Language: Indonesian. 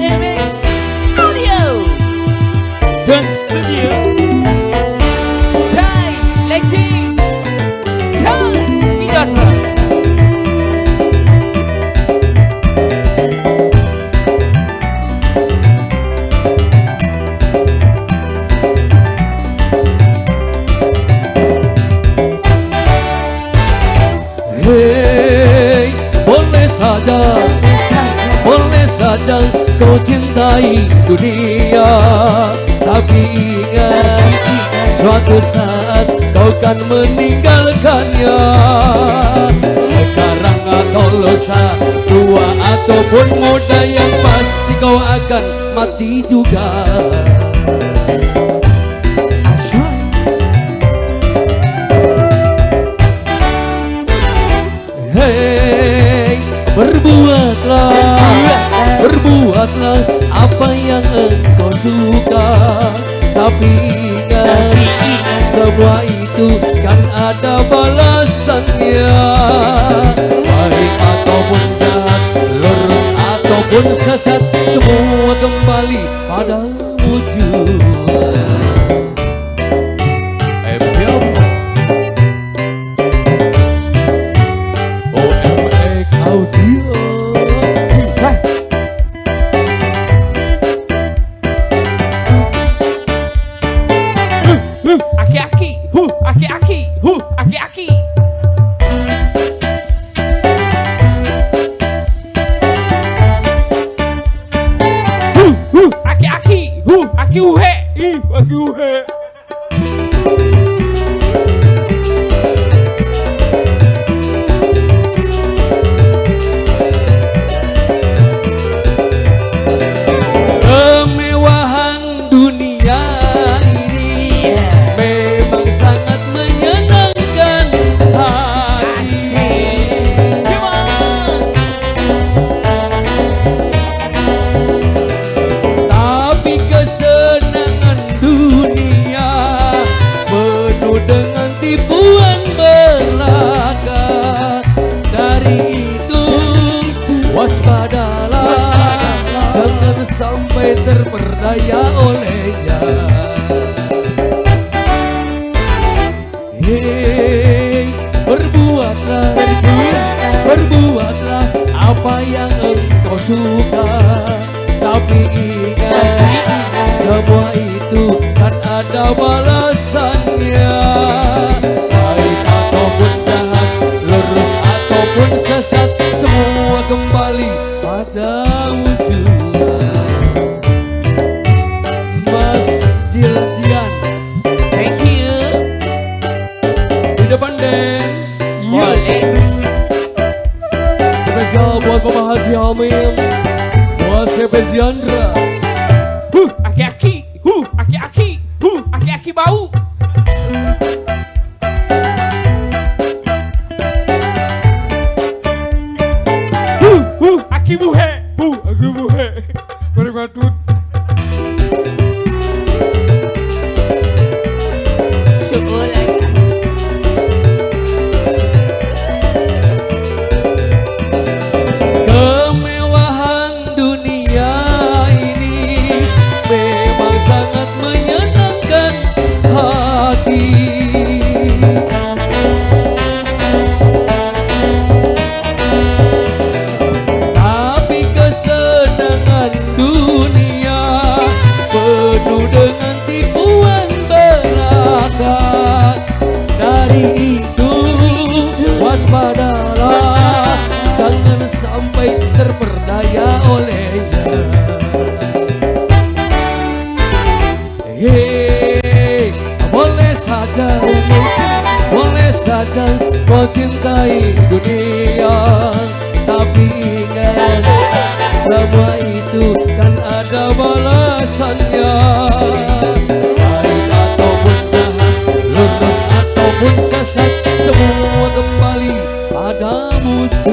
MX Audio dan Studio Thai Lighting Thai Videographer. Hey, boleh saja kau cintai dunia, tapi ingat suatu saat kau kan meninggalkannya. Sekarang atau lusa, tua ataupun muda, yang pasti kau akan mati juga. Hey, berbuatlah apa yang engkau suka, tapi ingat semua itu kan ada balasannya. Baik ataupun jahat, lurus ataupun sesat, semua kembali pada wujud. Aki-aki, aki-aki, aki-aki. Aki-aki, aki uhe, aki uhe. Kemewahan dunia ini memang sangat menyenangkan hati. Tapi kesenangan dunia penuh dengan tipuan belaka. Dari itu waspadalah, jangan sampai terperdaya olehnya. Hei, berbuatlah apa yang engkau suka, tapi ingat semua itu kan ada balasannya. Baik ataupun jahat, lurus ataupun sesat, semua kembali pada wujud. Mas Jildian, Thank you. di depan Den. Boleh. Spesial buat Bapak Haji Amin, buat CP Ziandra. Aki-aki, aki-aki, aki-aki bau. Aki buhe, aki buhe. Mari batut. Syukur lagi. Kemewahan dunia ini memang sangat menyenangkan hati. Tapi kesenangan dunia penuh dengan tipuan belaka. Dari itu waspadalah, jangan sampai terperdaya olehnya. Hei, boleh saja kau cintai dunia, tapi ingat semua itu kan ada balasannya. Baik ataupun jahat, lurus ataupun sesat, semua kembali pada wujud.